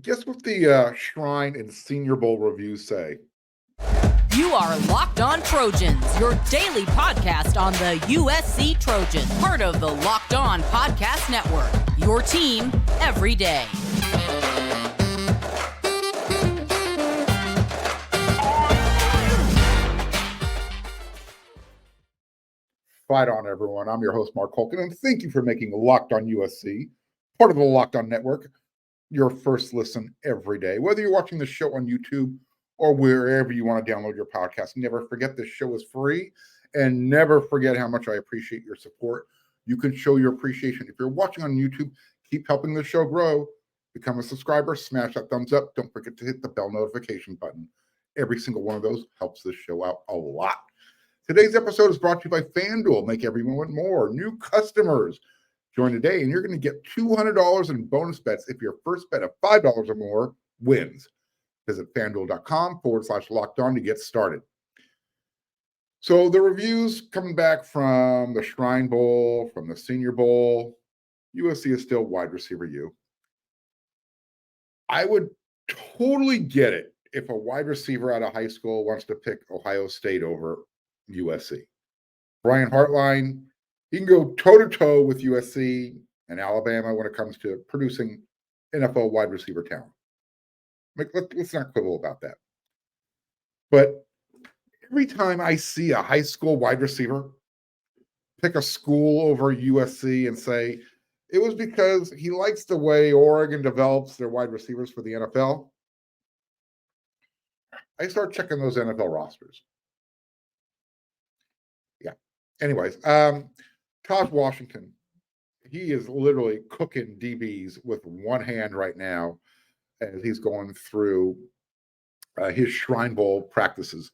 Guess what the Shrine and Senior Bowl reviews say? You are Locked On Trojans, your daily podcast on the USC Trojans, part of the Locked On Podcast Network, your team every day. Fight on, everyone. I'm your host, Mark Holkin, and thank you for making Locked On USC, part of the Locked On Network, your first listen every day. Whether you're watching the show on YouTube or wherever you want to download your podcast, never forget this show is free, and never forget how much I appreciate your support. You can show your appreciation. If you're watching on YouTube, keep helping the show grow. Become a subscriber, smash that thumbs up. Don't forget to hit the bell notification button. Every single one of those helps this show out a lot. Today's episode is brought to you by FanDuel. Make every moment more. New customers join today, and you're going to get $200 in bonus bets if your first bet of $5 or more wins. Visit FanDuel.com/locked on to get started. So the reviews coming back from the Shrine Bowl, from the Senior Bowl, USC is still wide receiver U. I would totally get it if a wide receiver out of high school wants to pick Ohio State over USC. Brian Hartline, he can go toe-to-toe with USC and Alabama when it comes to producing NFL wide receiver talent. Let's not quibble about that. But every time I see a high school wide receiver pick a school over USC and say, it was because he likes the way Oregon develops their wide receivers for the NFL, I start checking those NFL rosters. Anyways, Tahj Washington, he is literally cooking DBs with one hand right now as he's going through his Shrine Bowl practices.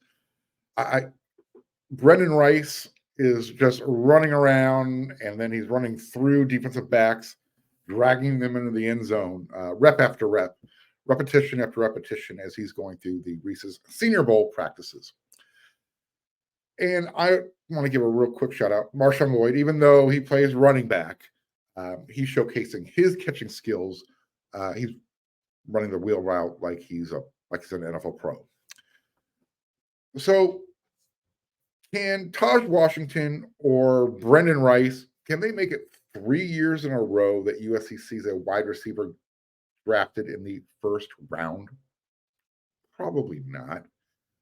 Brenden Rice is just running around, and then he's running through defensive backs, dragging them into the end zone, rep after rep, repetition after repetition as he's going through the Reese's Senior Bowl practices. And I want to give a real quick shout out. Marshawn Lloyd, even though he plays running back, he's showcasing his catching skills. He's running the wheel route like he's an NFL pro. So can Tahj Washington or Brenden Rice, can they make it 3 years in a row that USC sees a wide receiver drafted in the first round? Probably not.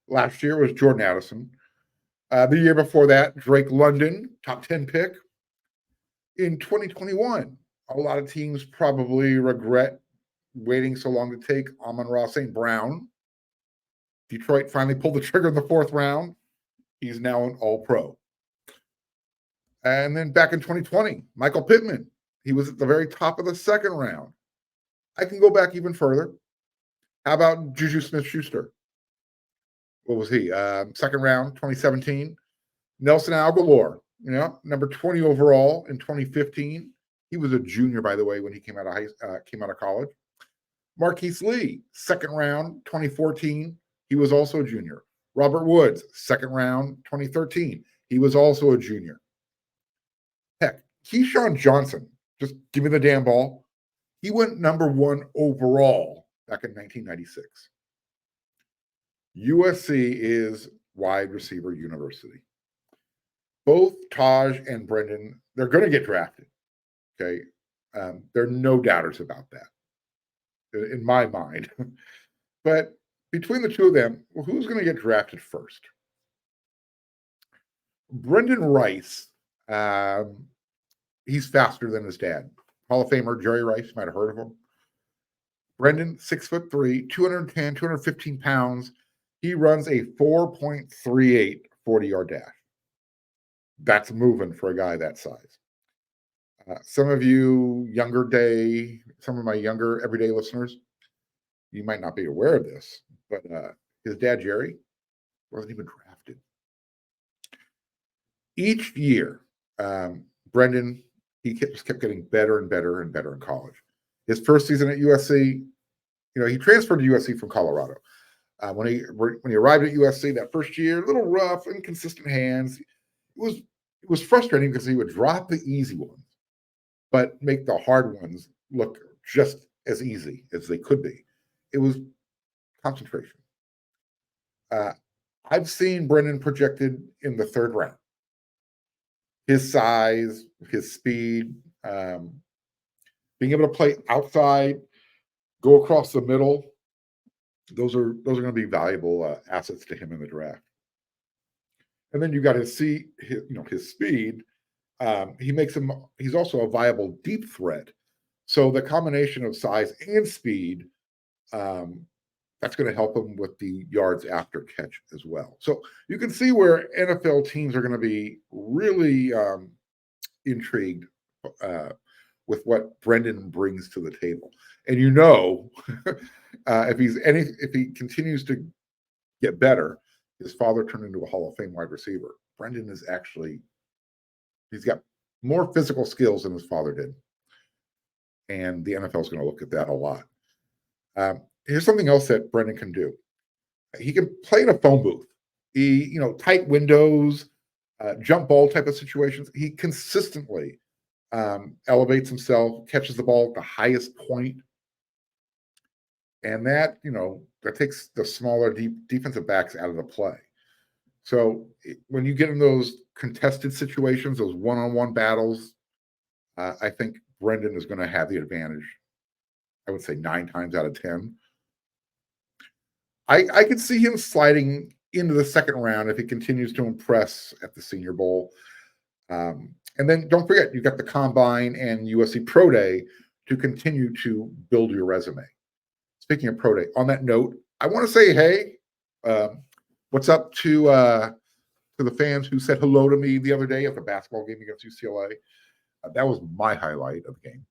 Last year was Jordan Addison. The year before that, Drake London, top 10 pick. In 2021, a lot of teams probably regret waiting so long to take Amon-Ra St. Brown. Detroit finally pulled the trigger in the fourth round. He's now an all-pro. And then back in 2020, Michael Pittman. He was at the very top of the second round. I can go back even further. How about Juju Smith-Schuster? What was he? Second round, 2017. Nelson Aguilar, number 20 overall in 2015. He was a junior, by the way, when he came out of college. Marquise Lee, second round, 2014. He was also a junior. Robert Woods, second round, 2013. He was also a junior. Heck, Keyshawn Johnson, just give me the damn ball. He went number 1 overall back in 1996. USC is wide receiver university. Both Tahj and Brenden, they're going to get drafted. Okay. There are no doubters about that in my mind. But between the two of them, who's going to get drafted first? Brenden Rice, he's faster than his dad. Hall of Famer Jerry Rice, you might have heard of him. Brenden, 6'3", 210, 215 pounds. He runs a 4.38 40-yard dash. That's moving for a guy that size. Some of you some of my younger everyday listeners, you might not be aware of this, but his dad, Jerry, wasn't even drafted. Each year, Brenden, he just kept getting better and better and better in college. His first season at USC, he transferred to USC from Colorado. When he arrived at USC that first year, a little rough, inconsistent hands. It was frustrating because he would drop the easy ones, but make the hard ones look just as easy as they could be. It was concentration. I've seen Brenden projected in the third round. His size, his speed, being able to play outside, go across the middle, those are going to be valuable assets to him in the draft. And then you got his speed. He's also a viable deep threat. So the combination of size and speed, that's going to help him with the yards after catch as well. So you can see where NFL teams are going to be really intrigued with what Brenden brings to the table. And if he continues to get better, his father turned into a Hall of Fame wide receiver. Brenden he's got more physical skills than his father did. And the NFL is going to look at that a lot. Here's something else that Brenden can do. He can play in a phone booth. Tight windows, jump ball type of situations. He consistently elevates himself, catches the ball at the highest point. And that takes the smaller defensive backs out of the play. So when you get in those contested situations, those one-on-one battles, I think Brenden is going to have the advantage. I would say 9 times out of 10. I could see him sliding into the second round if he continues to impress at the Senior Bowl. And then don't forget, you got the Combine and USC Pro Day to continue to build your resume. Speaking of Pro Day, on that note, I want to say, hey, what's up to the fans who said hello to me the other day at the basketball game against UCLA? That was my highlight of the game.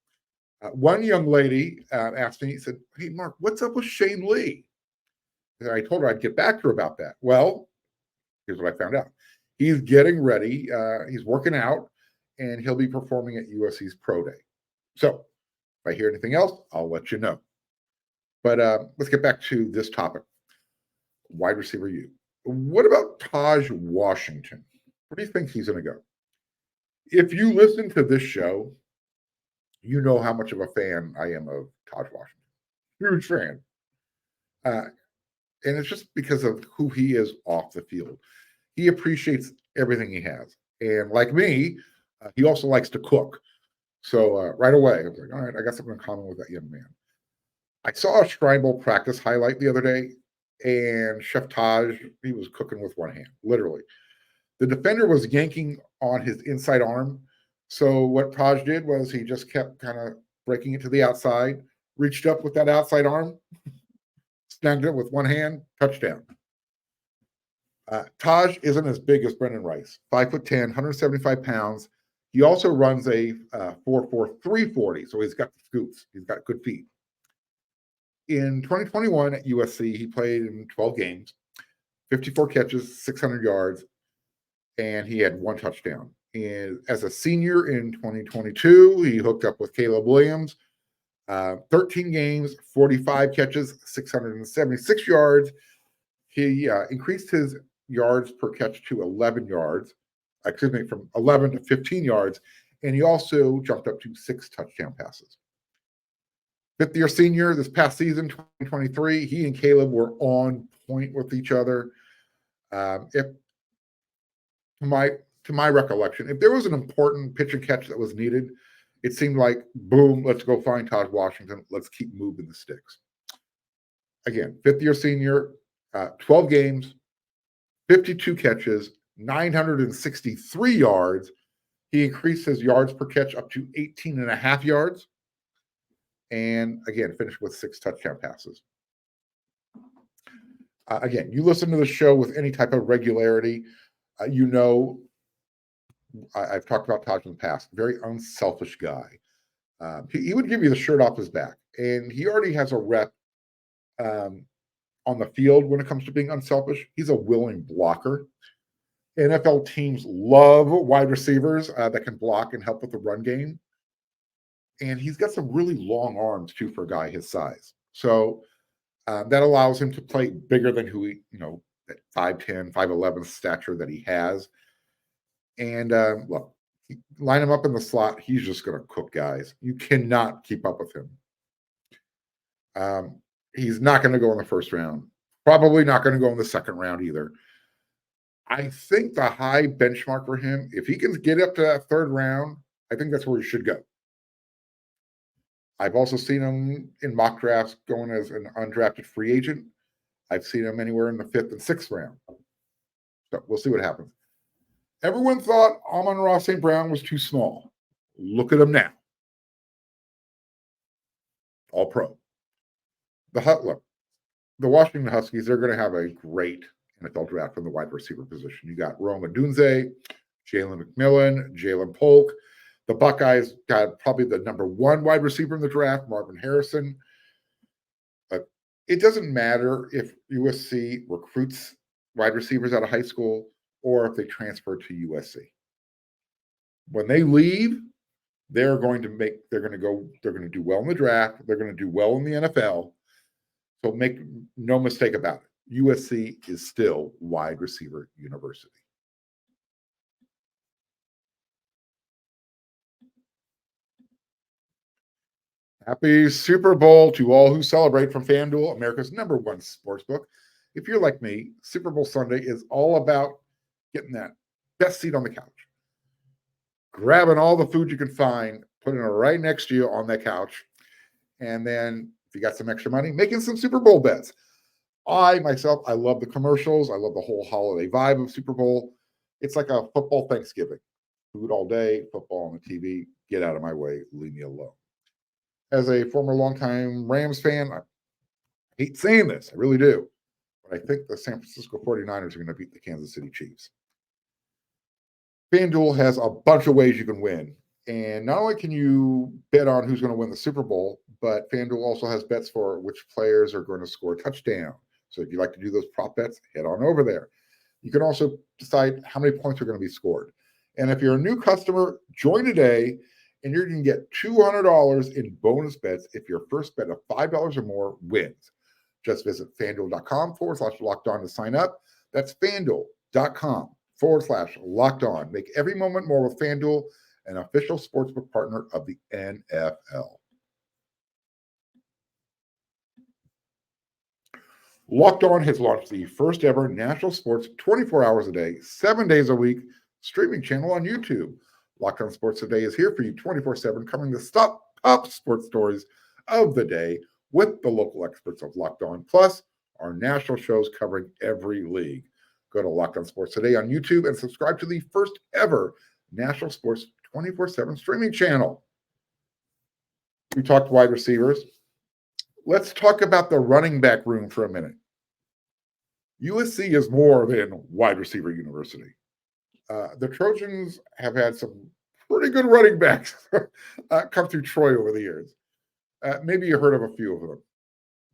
One young lady asked me, said, "Hey, Mark, what's up with Shane Lee?" And I told her I'd get back to her about that. Well, here's what I found out. He's getting ready. He's working out, and he'll be performing at USC's Pro Day. So if I hear anything else, I'll let you know. But let's get back to this topic. Wide receiver U. What about Tahj Washington? Where do you think he's going to go? If you listen to this show, you know how much of a fan I am of Tahj Washington. Huge fan. And it's just because of who he is off the field. He appreciates everything he has. And like me, he also likes to cook. So right away, I was like, all right, I got something in common with that young man. I saw a Shrine Bowl practice highlight the other day, and Chef Tahj, he was cooking with one hand, literally. The defender was yanking on his inside arm. So what Tahj did was he just kept kind of breaking it to the outside, reached up with that outside arm, snagged it with one hand, touchdown. Tahj isn't as big as Brenden Rice, 5'10", 175 pounds. He also runs a 4.4 340, so he's got the scoops. He's got good feet. In 2021 at USC, he played in 12 games, 54 catches, 600 yards, and he had 1 touchdown. And as a senior in 2022, he hooked up with Caleb Williams, 13 games, 45 catches, 676 yards. He increased his yards per catch to 11 yards, from 11 to 15 yards, and he also jumped up to 6 touchdown passes. Fifth-year senior this past season, 2023, he and Caleb were on point with each other. To my recollection, if there was an important pitch and catch that was needed, it seemed like, boom, let's go find Tahj Washington. Let's keep moving the sticks. Again, fifth-year senior, 12 games, 52 catches, 963 yards. He increased his yards per catch up to 18.5 yards. And again, finished with 6 touchdown passes. Again, you listen to the show with any type of regularity, I've talked about Tahj in the past, very unselfish guy. He would give you the shirt off his back, and he already has a rep on the field when it comes to being unselfish. He's a willing blocker. NFL teams love wide receivers that can block and help with the run game. And he's got some really long arms, too, for a guy his size. So that allows him to play bigger than who that 5'10", 5'11" stature that he has. And look, line him up in the slot. He's just going to cook guys. You cannot keep up with him. He's not going to go in the first round. Probably not going to go in the second round either. I think the high benchmark for him, if he can get up to that third round, I think that's where he should go. I've also seen him in mock drafts going as an undrafted free agent. I've seen him anywhere in the 5th and 6th round. So we'll see what happens. Everyone thought Amon-Ra St. Brown was too small. Look at him now. All pro. The Washington Huskies, they're going to have a great NFL draft from the wide receiver position. You got Rome Odunze, Jalen McMillan, Jalen Polk. The Buckeyes got probably the number 1 wide receiver in the draft, Marvin Harrison. It doesn't matter if USC recruits wide receivers out of high school or if they transfer to USC. When they leave, they're going to do well in the draft. They're going to do well in the NFL. So make no mistake about it. USC is still wide receiver university. Happy Super Bowl to all who celebrate from FanDuel, America's #1 sportsbook. If you're like me, Super Bowl Sunday is all about getting that best seat on the couch, grabbing all the food you can find, putting it right next to you on that couch, and then if you got some extra money, making some Super Bowl bets. I love the commercials. I love the whole holiday vibe of Super Bowl. It's like a football Thanksgiving. Food all day, football on the TV. Get out of my way. Leave me alone. As a former longtime Rams fan, I hate saying this. I really do. But I think the San Francisco 49ers are going to beat the Kansas City Chiefs. FanDuel has a bunch of ways you can win. And not only can you bet on who's going to win the Super Bowl, but FanDuel also has bets for which players are going to score a touchdown. So if you like to do those prop bets, head on over there. You can also decide how many points are going to be scored. And if you're a new customer, join today, and you're going to get $200 in bonus bets if your first bet of $5 or more wins. Just visit FanDuel.com/lockedon to sign up. That's FanDuel.com/lockedon. Make every moment more with FanDuel, an official sportsbook partner of the NFL. Locked On has launched the first ever national sports 24 hours a day, 7 days a week streaming channel on YouTube. Locked On Sports Today is here for you 24/7, covering the top sports stories of the day with the local experts of Locked On, plus our national shows covering every league. Go to Locked On Sports Today on YouTube and subscribe to the first ever national sports 24/7 streaming channel. We talked wide receivers. Let's talk about the running back room for a minute. USC is more than wide receiver university. The Trojans have had some pretty good running backs come through Troy over the years. Maybe you heard of a few of them.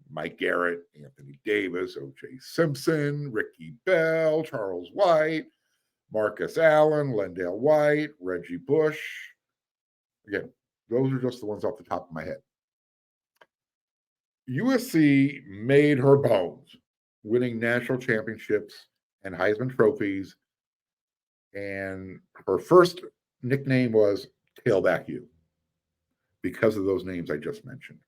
Mike Garrett, Anthony Davis, O.J. Simpson, Ricky Bell, Charles White, Marcus Allen, LenDale White, Reggie Bush. Again, those are just the ones off the top of my head. USC made her bones winning national championships and Heisman trophies. And her first nickname was Tailback U because of those names I just mentioned.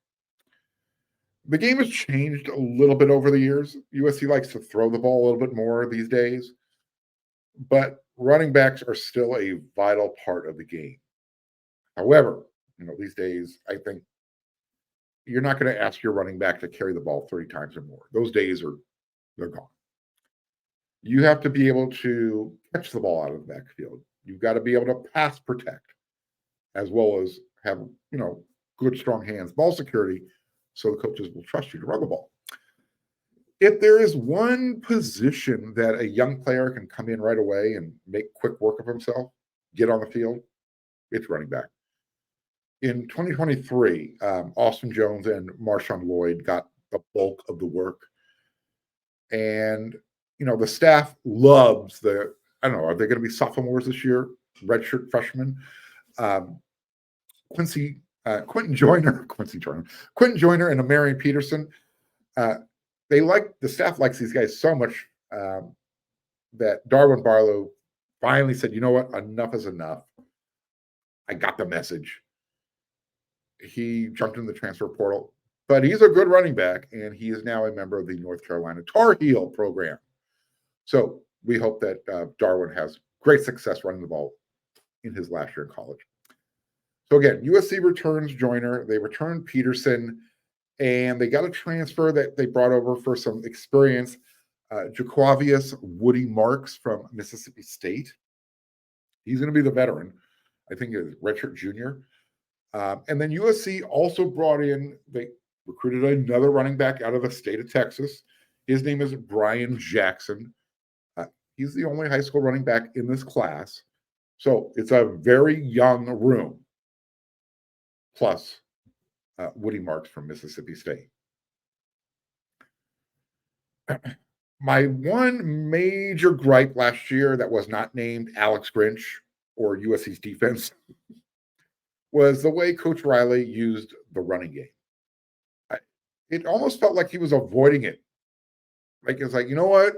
The game has changed a little bit over the years. USC likes to throw the ball a little bit more these days, but running backs are still a vital part of the game. However, these days, I think you're not going to ask your running back to carry the ball 30 times or more. Those days they're gone. You have to be able to catch the ball out of the backfield. You've got to be able to pass protect, as well as have, good, strong hands, ball security, so the coaches will trust you to run the ball. If there is one position that a young player can come in right away and make quick work of himself, get on the field, it's running back. In 2023, Austin Jones and Marshawn Lloyd got the bulk of the work. And, the staff loves are they going to be sophomores this year? Redshirt freshmen. Quentin Joyner and Amarian Peterson. The staff likes these guys so much that Darwin Barlow finally said, you know what? Enough is enough. I got the message. He jumped in the transfer portal, but he's a good running back, and he is now a member of the North Carolina Tar Heel program. So we hope that Darwin has great success running the ball in his last year in college. So again, USC returns Joyner. They returned Peterson, and they got a transfer that they brought over for some experience, Jaquavius Woody Marks from Mississippi State. He's going to be the veteran. I think it's redshirt junior. And then USC also brought in, they recruited another running back out of the state of Texas. His name is Bryan Jackson. He's the only high school running back in this class. So it's a very young room. Plus Woody Marks from Mississippi State. My one major gripe last year that was not named Alex Grinch or USC's defense was the way Coach Riley used the running game. It almost felt like he was avoiding it. Like, it's like, you know what?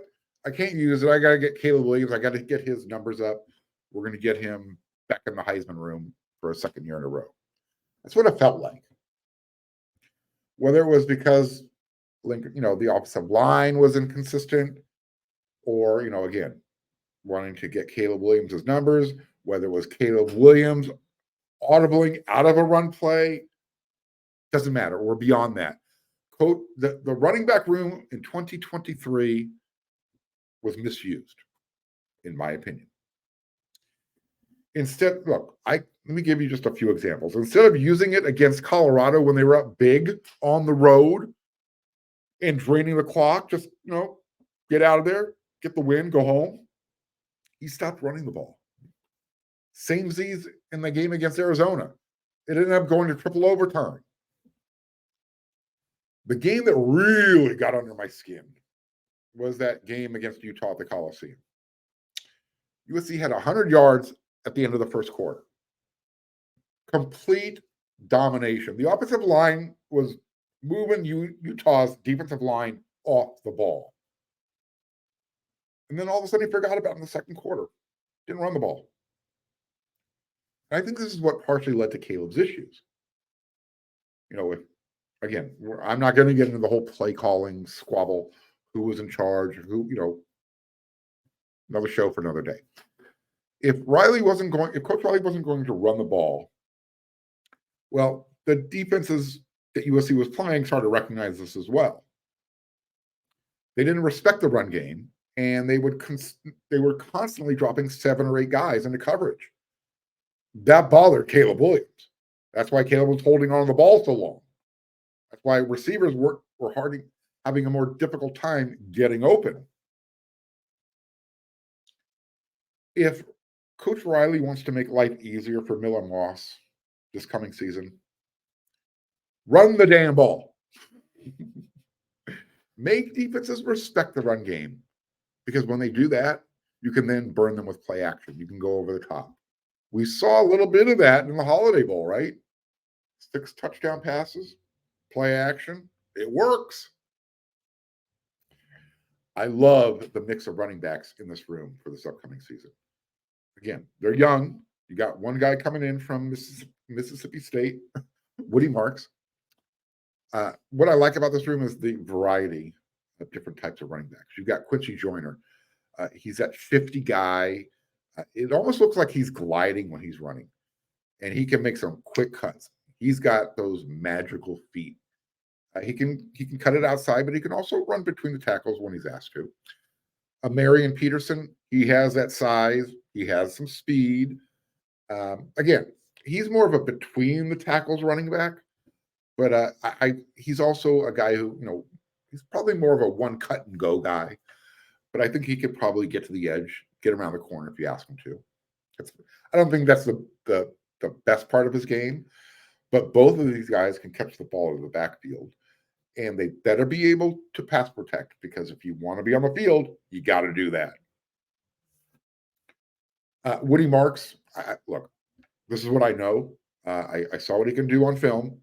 I can't use it. I got to get Caleb Williams. I got to get his numbers up. We're going to get him back in the Heisman room for a second year in a row. That's what it felt like. Whether it was because Lincoln, the offensive line was inconsistent, or, again, wanting to get Caleb Williams' numbers, whether it was Caleb Williams audibling out of a run play, doesn't matter. We're beyond that. The running back room in 2023 was misused, in my opinion. Instead, look, let me give you just a few examples. Instead of using it against Colorado when they were up big on the road and draining the clock, just, get out of there, get the win, go home, he stopped running the ball. Same Z's in the game against Arizona. It ended up going to triple overtime. The game that really got under my skin was that game against Utah at the Coliseum. USC had 100 yards at the end of the first quarter. Complete domination. The offensive line was moving Utah's defensive line off the ball. And then all of a sudden he forgot about it in the second quarter. Didn't run the ball. And I think this is what partially led to Caleb's issues. Again, I'm not going to get into the whole play calling squabble, who was in charge, another show for another day. If Coach Riley wasn't going to run the ball, well, the defenses that USC was playing started to recognize this as well. They didn't respect the run game, and they were constantly dropping 7 or 8 guys into coverage. That bothered Caleb Williams. That's why Caleb was holding on to the ball so long. That's why receivers were having a more difficult time getting open. If Coach Riley wants to make life easier for Miller Moss this coming season, run the damn ball. Make defenses respect the run game, because when they do that, you can then burn them with play action. You can go over the top. We saw a little bit of that in the Holiday Bowl, right? 6 touchdown passes, play action. It works. I love the mix of running backs in this room for this upcoming season. Again, they're young. You got one guy coming in from Mississippi State, Woody Marks. What I like about this room is the variety of different types of running backs. You've got Quincy Joyner. He's that 50 guy. It almost looks like he's gliding when he's running, and he can make some quick cuts. He's got those magical feet. He can cut it outside, but he can also run between the tackles when he's asked to. Marion Peterson, he has that size. He has some speed. Again, he's more of a between the tackles running back, but he's also a guy who, he's probably more of a one cut and go guy. But I think he could probably get to the edge, get around the corner if you ask him to. I don't think that's the best part of his game, but both of these guys can catch the ball in the backfield, and they better be able to pass protect, because if you want to be on the field, you got to do that. Woody Marks, look, this is what I know. I saw what he can do on film.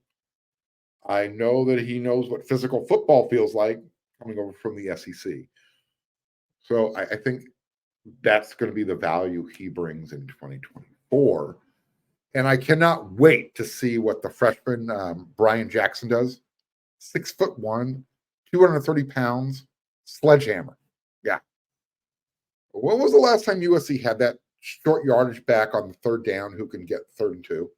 I know that he knows what physical football feels like coming over from the SEC. So I think that's going to be the value he brings in 2024. And I cannot wait to see what the freshman Bryan Jackson does. 6'1", 230 pounds, sledgehammer. Yeah. When was the last time USC had that short yardage back on the third down who can get 3rd and 2?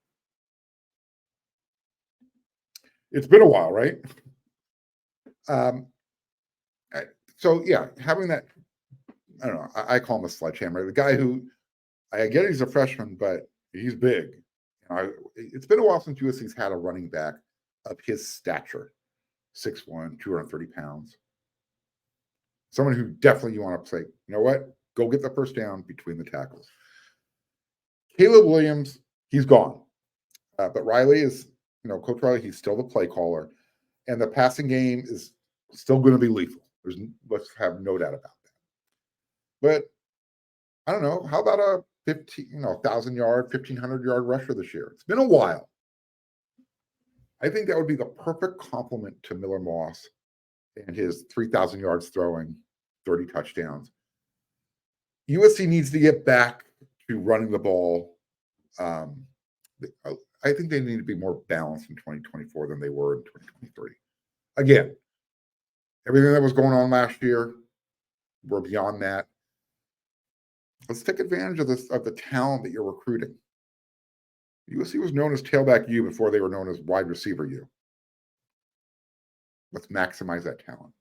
It's been a while, right? So yeah, having that, I don't know, I call him a sledgehammer. The guy who, I get he's a freshman, but he's big. It's been a while since USC's had a running back of his stature, 6'1", 230 pounds. Someone who definitely you want to say, you know what, go get the first down between the tackles. Caleb Williams, he's gone. But Riley is, Coach Riley, he's still the play caller. And the passing game is still going to be lethal. Let's have no doubt about that. But I don't know. How about a 1,000-yard, 1,500-yard rusher this year? It's been a while. I think that would be the perfect complement to Miller Moss and his 3,000 yards throwing, 30 touchdowns. USC needs to get back to running the ball. I think they need to be more balanced in 2024 than they were in 2023. Again, everything that was going on last year, we're beyond that. Let's take advantage of the talent that you're recruiting. USC was known as Tailback U before they were known as Wide Receiver U. Let's maximize that talent.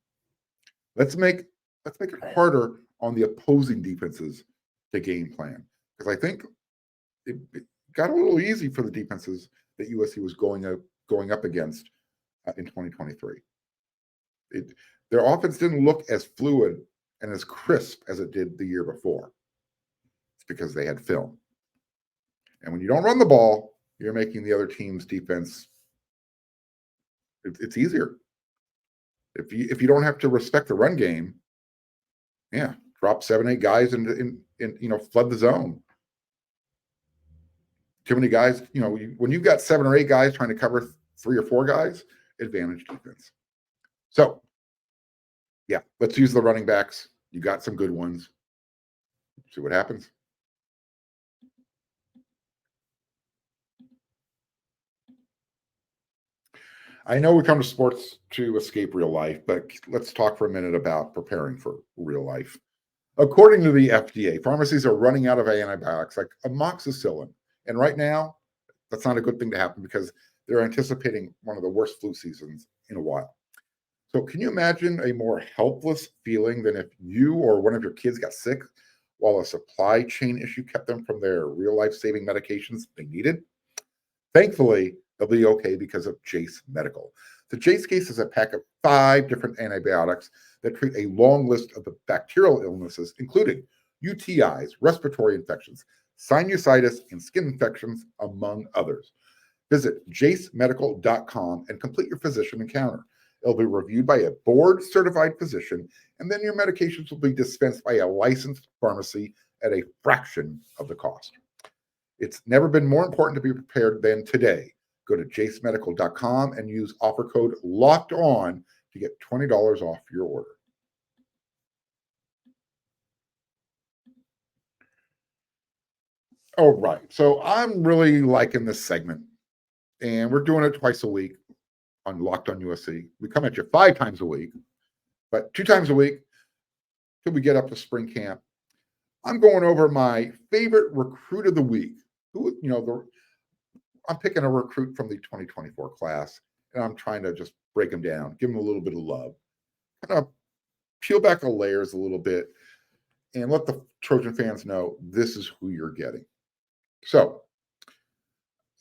Let's make it harder on the opposing defenses to game plan, because I think it got a little easy for the defenses that USC was going up against in 2023. Their offense didn't look as fluid and as crisp as it did the year before. It's because they had film. And when you don't run the ball, you're making the other team's defense, it's easier. If you don't have to respect the run game, yeah, drop 7-8 guys and flood the zone. Too many guys, when you've got 7 or 8 guys trying to cover 3 or 4 guys, advantage defense. So, yeah, let's use the running backs. You got some good ones. See what happens. I know we come to sports to escape real life, but let's talk for a minute about preparing for real life. According to the FDA, pharmacies are running out of antibiotics like amoxicillin. And right now, that's not a good thing to happen because they're anticipating one of the worst flu seasons in a while. So can you imagine a more helpless feeling than if you or one of your kids got sick while a supply chain issue kept them from their real life-saving medications they needed? Thankfully, they'll be okay because of Jace Medical. The Jace case is a pack of 5 different antibiotics that treat a long list of the bacterial illnesses, including UTIs, respiratory infections, sinusitis, and skin infections, among others. Visit jacemedical.com and complete your physician encounter. It'll be reviewed by a board-certified physician, and then your medications will be dispensed by a licensed pharmacy at a fraction of the cost. It's never been more important to be prepared than today. Go to jacemedical.com and use offer code LOCKEDON to get $20 off your order. All right, so I'm really liking this segment, and we're doing it twice a week on Locked On USC. We come at you 5 times a week, but 2 times a week till we get up to spring camp. I'm going over my favorite recruit of the week. I'm picking a recruit from the 2024 class, and I'm trying to just break them down, give them a little bit of love, kind of peel back the layers a little bit, and let the Trojan fans know this is who you're getting. So,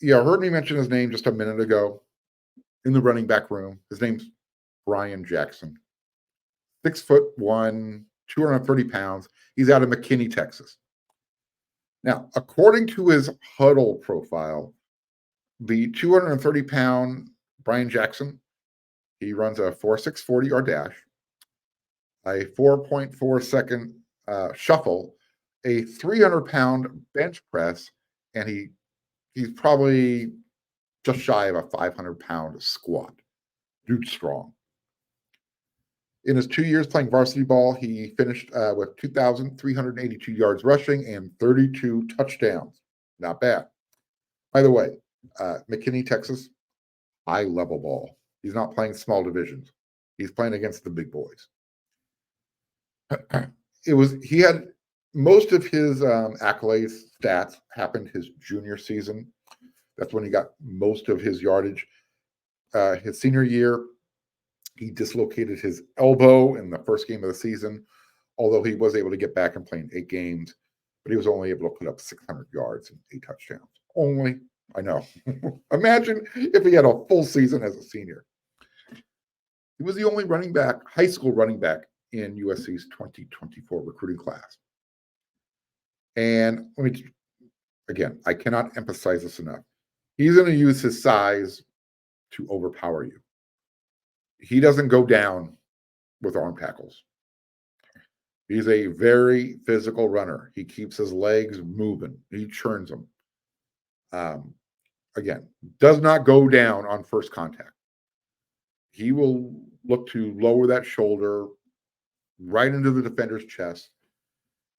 heard me mention his name just a minute ago in the running back room. His name's Bryan Jackson. 6'1", 230 pounds. He's out of McKinney, Texas. Now, according to his huddle profile, the 230-pound Bryan Jackson, he runs a 4.6 40-yard dash, a 4.4 second shuffle, a 300-pound bench press, and he's probably just shy of a 500-pound squat. Dude's strong. In his 2 years playing varsity ball, he finished with 2,382 yards rushing and 32 touchdowns. Not bad. By the way, McKinney, Texas, high-level ball. He's not playing small divisions. He's playing against the big boys. He had most of his accolades, stats happened his junior season. That's when he got most of his yardage. His senior year, he dislocated his elbow in the first game of the season, although he was able to get back and play in 8 games, but he was only able to put up 600 yards and 8 touchdowns. Only, I know. Imagine if he had a full season as a senior. He was the only high school running back in USC's 2024 recruiting class. And again, I cannot emphasize this enough. He's going to use his size to overpower you. He doesn't go down with arm tackles. He's a very physical runner. He keeps his legs moving. He churns them. Again, does not go down on first contact. He will look to lower that shoulder right into the defender's chest.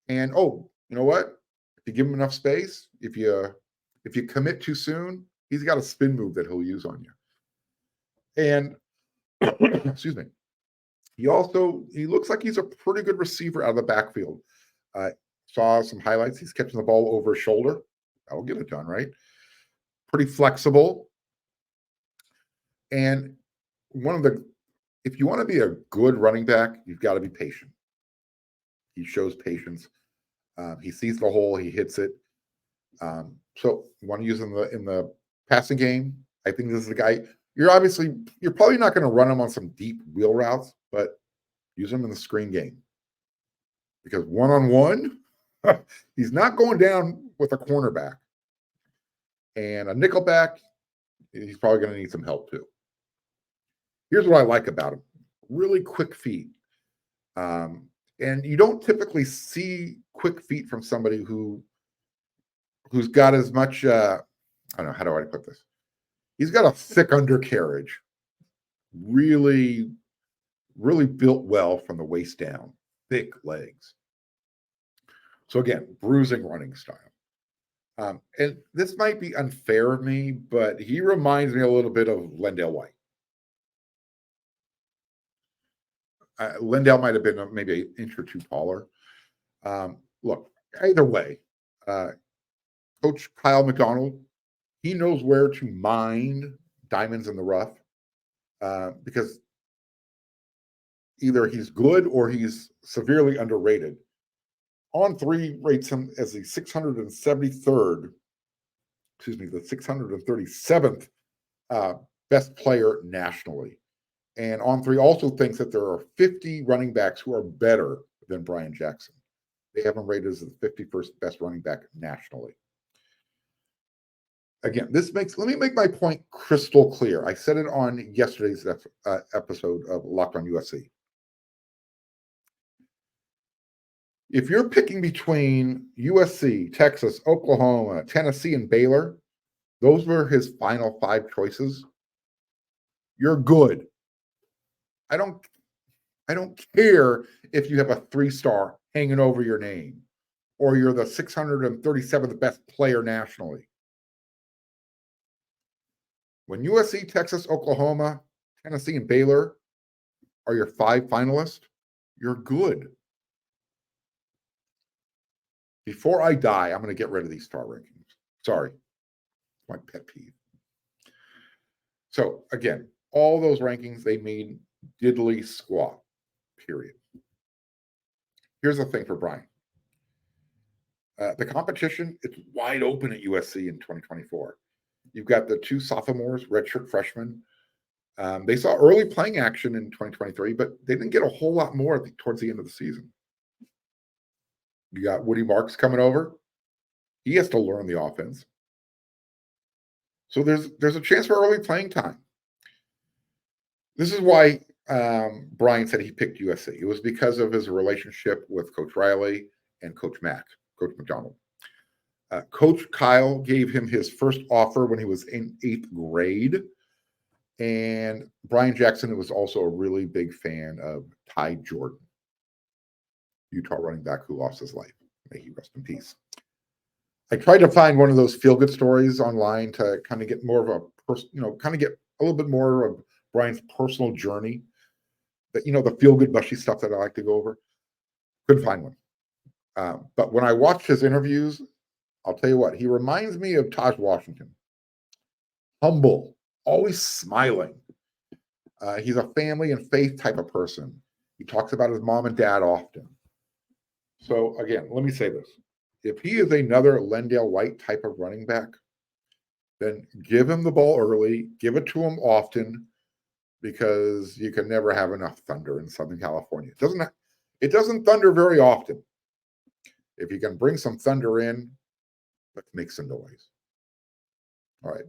And, you know what? If you give him enough space, if you commit too soon, he's got a spin move that he'll use on you. And, excuse me, he looks like he's a pretty good receiver out of the backfield. Saw some highlights. He's catching the ball over his shoulder. That'll get it done, right? Pretty flexible. And if you want to be a good running back, you've got to be patient. He shows patience. He sees the hole, he hits it. So you want to use him in the passing game. I think this is the guy. You're probably not going to run him on some deep wheel routes, but use him in the screen game. Because one-on-one, he's not going down with a cornerback. And a nickelback, he's probably going to need some help too. Here's what I like about him. Really quick feet. And you don't typically see quick feet from somebody who's got as much, I don't know, how do I put this? He's got a thick undercarriage. Really, really built well from the waist down. Thick legs. So again, bruising running style. And this might be unfair of me, but he reminds me a little bit of LenDale White. LenDale might have been maybe an inch or two taller. Look, either way, Coach Kyle McDonald, he knows where to mine diamonds in the rough because either he's good or he's severely underrated. On3 rates him as the 637th best player nationally. And On3 also thinks that there are 50 running backs who are better than Bryan Jackson. They have him rated as the 51st best running back nationally. Again, let me make my point crystal clear. I said it on yesterday's episode of Locked On USC. If you're picking between USC, Texas, Oklahoma, Tennessee, and Baylor, those were his final 5 choices. You're good. I don't care if you have a 3-star hanging over your name or you're the 637th best player nationally. When USC, Texas, Oklahoma, Tennessee, and Baylor are your 5 finalists, you're good. Before I die, I'm going to get rid of these star rankings. Sorry. My pet peeve. So again, all those rankings, they mean diddly squat, period. Here's the thing for Bryan. The competition, it's wide open at USC in 2024. You've got the 2 sophomores, redshirt freshmen. They saw early playing action in 2023, but they didn't get a whole lot more towards the end of the season. You got Woody Marks coming over. He has to learn the offense. So there's a chance for early playing time. This is why Bryan said he picked USC. It was because of his relationship with Coach Riley and Coach McDonald. Coach Kyle gave him his first offer when he was in 8th grade. And Bryan Jackson was also a really big fan of Tahj Jordan, Utah running back who lost his life. May he rest in peace. I tried to find one of those feel-good stories online to kind of get more of a get a little bit more of Bryan's personal journey, that, the feel-good, mushy stuff that I like to go over. Couldn't find one. But when I watched his interviews, I'll tell you what, he reminds me of Tahj Washington. Humble, always smiling. He's a family and faith type of person. He talks about his mom and dad often. So again, let me say this. If he is another LenDale White type of running back, then give him the ball early, give it to him often, because you can never have enough thunder in Southern California. It doesn't thunder very often. If you can bring some thunder in, let's make some noise. All right.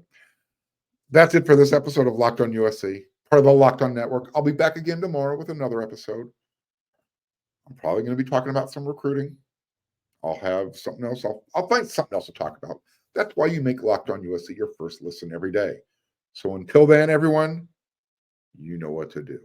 That's it for this episode of Locked On USC, part of the Locked On Network. I'll be back again tomorrow with another episode. I'm probably going to be talking about some recruiting. I'll have something else. I'll find something else to talk about. That's why you make Locked On USC your first listen every day. So until then, everyone, you know what to do.